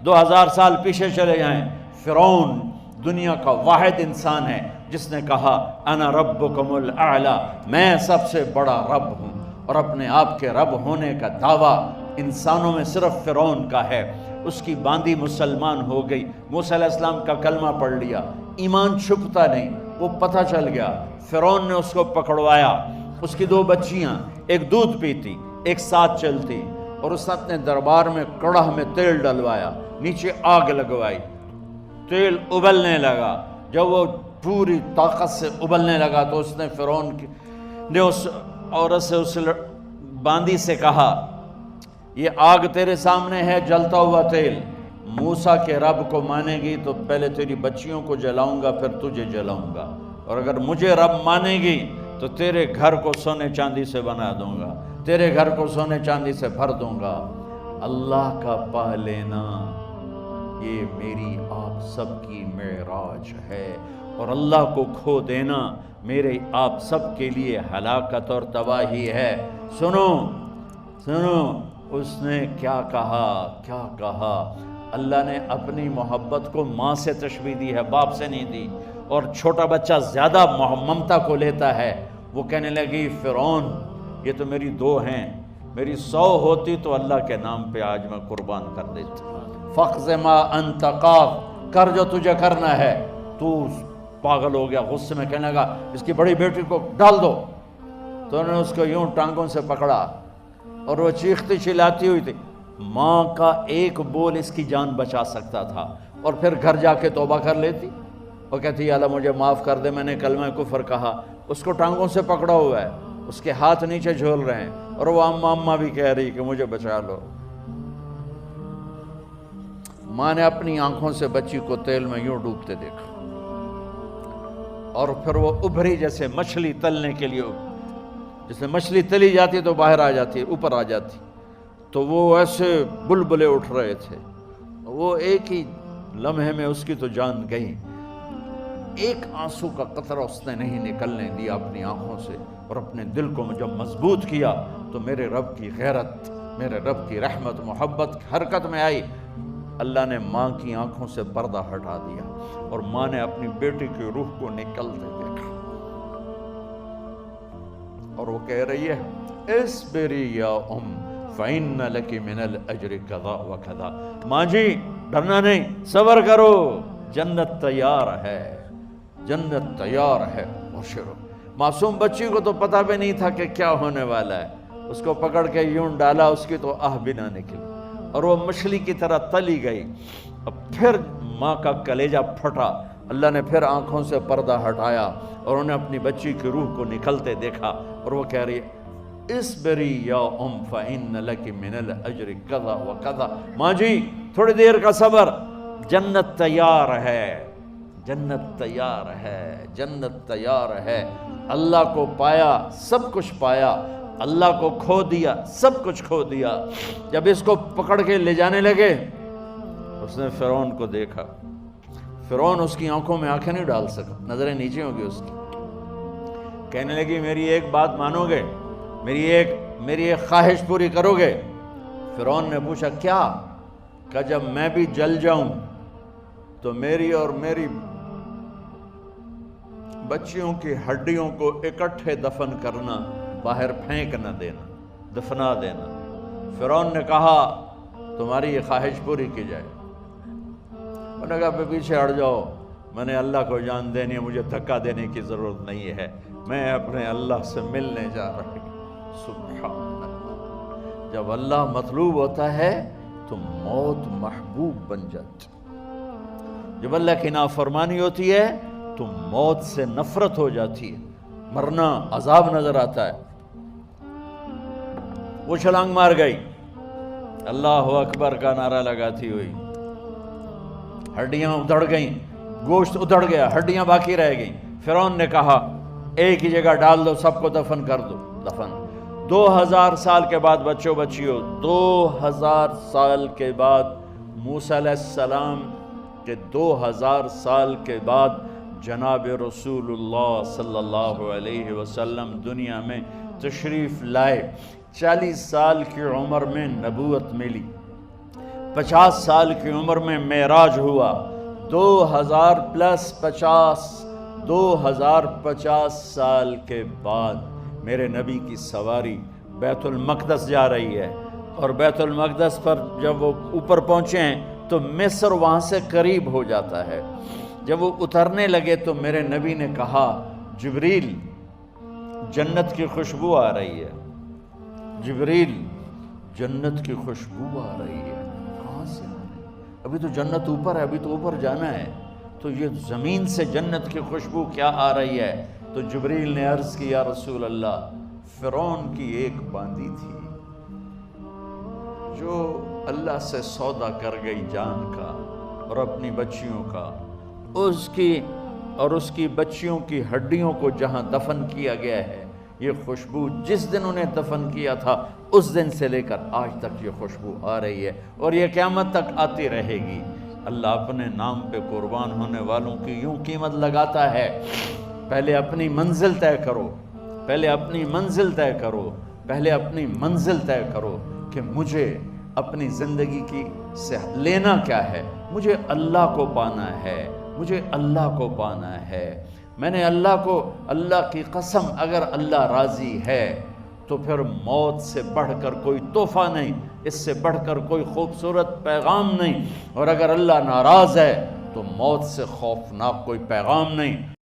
2000 سال پیچھے چلے جائیں، فرعون دنیا کا واحد انسان ہے جس نے کہا انا ربکم الاعلی، میں سب سے بڑا رب ہوں، اور اپنے آپ کے رب ہونے کا دعویٰ انسانوں میں صرف فرعون کا ہے۔ اس کی باندی مسلمان ہو گئی، موسیٰ علیہ السلام کا کلمہ پڑھ لیا، ایمان چھپتا نہیں، وہ پتہ چل گیا۔ فرعون نے اس کو پکڑوایا، اس کی 2 بچیاں، ایک دودھ پیتی ایک ساتھ چلتی، اور اس نے اپنے دربار میں کڑاہ میں تیل ڈلوایا، نیچے آگ لگوائی، تیل ابلنے لگا۔ جب وہ پوری طاقت سے ابلنے لگا تو اس نے فرعون نے اس عورت سے، اس باندی سے کہا یہ آگ تیرے سامنے ہے، جلتا ہوا تیل، موسیٰ کے رب کو مانے گی تو پہلے تیری بچیوں کو جلاؤں گا پھر تجھے جلاؤں گا، اور اگر مجھے رب مانے گی تو تیرے گھر کو سونے چاندی سے بنا دوں گا، تیرے گھر کو سونے چاندی سے بھر دوں گا۔ اللہ کا پا لینا یہ میری آپ سب کی معراج ہے، اور اللہ کو کھو دینا میرے آپ سب کے لیے ہلاکت اور تباہی ہے۔ سنو سنو، اس نے کیا کہا؟ اللہ نے اپنی محبت کو ماں سے تشبیہ دی ہے، باپ سے نہیں دی، اور چھوٹا بچہ زیادہ ممتا کو لیتا ہے۔ وہ کہنے لگی فرعون یہ تو میری 2 ہیں، میری 100 ہوتی تو اللہ کے نام پہ آج میں قربان کر دیتی۔ فَقْضِ مَا أَنْتَ قَاضٍ، کر جو تجھے کرنا ہے۔ تو پاگل ہو گیا، غصے میں کہنے لگا اس کی بڑی بیٹی کو ڈال دو۔ تو انہوں نے اس کو یوں ٹانگوں سے پکڑا اور وہ چیختی چلاتی ہوئی تھی۔ ماں کا ایک بول اس کی جان بچا سکتا تھا، اور پھر گھر جا کے توبہ کر لیتی، وہ کہتی اللہ مجھے معاف کر دے، میں نے کلمہ کفر کہا۔ اس کو ٹانگوں سے پکڑا ہوا ہے، اس کے ہاتھ نیچے جھول رہے ہیں، اور وہ اماں بھی کہہ رہی کہ مجھے بچا لو۔ ماں نے اپنی آنکھوں سے بچی کو تیل میں یوں ڈوبتے دیکھا، اور پھر وہ ابھری جیسے مچھلی تلنے کے لیے، جیسے مچھلی تلی جاتی تو باہر آ جاتی، اوپر آ جاتی، تو وہ ایسے بلبلے اٹھ رہے تھے۔ وہ ایک ہی لمحے میں اس کی تو جان گئی، ایک آنسو کا قطرہ اس نے نہیں نکلنے دیا اپنی آنکھوں سے، اور اپنے دل کو جب مضبوط کیا تو میرے رب کی غیرت، میرے رب کی رحمت محبت حرکت میں آئی۔ اللہ نے ماں کی آنکھوں سے پردہ ہٹا دیا، اور ماں نے اپنی بیٹی کی روح کو نکلتے دیکھا، اور وہ کہہ رہی ہے اصبری یا فإن لک من الأجر کذا وکذا، ماں جی ڈرنا نہیں، صبر کرو، جنت تیار ہے، جنت تیار ہے، بشرو۔ معصوم بچی کو تو پتہ بھی نہیں تھا کہ کیا ہونے والا ہے، اس کو پکڑ کے یوں ڈالا، اس کی تو آہ بھی نہ نکلی، اور وہ مچھلی کی طرح تلی گئی۔ اب پھر ماں کا کلیجہ پھٹا، اللہ نے پھر آنکھوں سے پردہ ہٹایا، اور انہیں اپنی بچی کی روح کو نکلتے دیکھا، اور وہ کہہ رہی ہے اصبری یا فإن لک من الأجر کذا وکذا، ماں جی تھوڑی دیر کا صبر، جنت تیار ہے، جنت تیار ہے، جنت تیار ہے۔ اللہ کو پایا سب کچھ پایا، اللہ کو کھو دیا سب کچھ کھو دیا۔ جب اس کو پکڑ کے لے جانے لگے، اس نے فرعون کو دیکھا، فرعون اس کی آنکھوں میں آنکھیں نہیں ڈال سکا، نظریں نیچے ہوں گی اس کی۔ کہنے لگی میری ایک بات مانو گے، میری ایک خواہش پوری کرو گے؟ فرعون نے پوچھا کیا؟ کہ جب میں بھی جل جاؤں تو میری اور میری بچیوں کی ہڈیوں کو اکٹھے دفن کرنا، باہر پھینک نہ دینا، دفنا دینا۔ فرعون نے کہا تمہاری یہ خواہش پوری کی جائے۔ انہوں نے کہا پیچھے ہٹ جاؤ، میں نے اللہ کو جان دینی ہے، مجھے دھکا دینے کی ضرورت نہیں ہے، میں اپنے اللہ سے ملنے جا رہا ہوں۔ سبحان اللہ، جب اللہ مطلوب ہوتا ہے تو موت محبوب بن جاتی، جب اللہ کی نافرمانی ہوتی ہے تو موت سے نفرت ہو جاتی ہے، مرنا عذاب نظر آتا ہے۔ وہ چھلانگ مار گئی، اللہ اکبر کا نعرہ لگاتی ہوئی، ہڈیاں ادھڑ گئیں، گوشت ادھڑ گیا، ہڈیاں باقی رہ گئیں۔ فرعون نے کہا ایک ہی جگہ ڈال دو، سب کو دفن کر دو، دفن۔ 2000 سال کے بعد بچوں بچیوں، 2000 سال کے بعد موسیٰ علیہ السلام کے 2000 سال کے بعد جناب رسول اللہ صلی اللہ علیہ وسلم دنیا میں تشریف لائے۔ 40 سال کی عمر میں نبوت ملی، 50 سال کی عمر میں معراج ہوا، 2050 سال کے بعد میرے نبی کی سواری بیت المقدس جا رہی ہے، اور بیت المقدس پر جب وہ اوپر پہنچے ہیں تو مصر وہاں سے قریب ہو جاتا ہے۔ جب وہ اترنے لگے تو میرے نبی نے کہا جبریل جنت کی خوشبو آ رہی ہے، جبریل جنت کی خوشبو آ رہی ہے، کہاں سے آ رہی ہے؟ ابھی تو جنت اوپر ہے، ابھی تو اوپر جانا ہے، تو یہ زمین سے جنت کی خوشبو کیا آ رہی ہے؟ تو جبریل نے عرض کی یا رسول اللہ فرعون کی ایک باندی تھی جو اللہ سے سودا کر گئی جان کا اور اپنی بچیوں کا، اس کی بچیوں کی ہڈیوں کو جہاں دفن کیا گیا ہے، یہ خوشبو جس دن انہیں دفن کیا تھا اس دن سے لے کر آج تک یہ خوشبو آ رہی ہے، اور یہ قیامت تک آتی رہے گی۔ اللہ اپنے نام پہ قربان ہونے والوں کی یوں قیمت لگاتا ہے، پہلے اپنی منزل طے کرو، پہلے اپنی منزل طے کرو، پہلے اپنی منزل طے کرو کہ مجھے اپنی زندگی کی سے لینا کیا ہے، مجھے اللہ کو پانا ہے، مجھے اللہ کو پانا ہے۔ میں نے اللہ کی قسم اگر اللہ راضی ہے تو پھر موت سے بڑھ کر کوئی تحفہ نہیں، اس سے بڑھ کر کوئی خوبصورت پیغام نہیں، اور اگر اللہ ناراض ہے تو موت سے خوفناک کوئی پیغام نہیں۔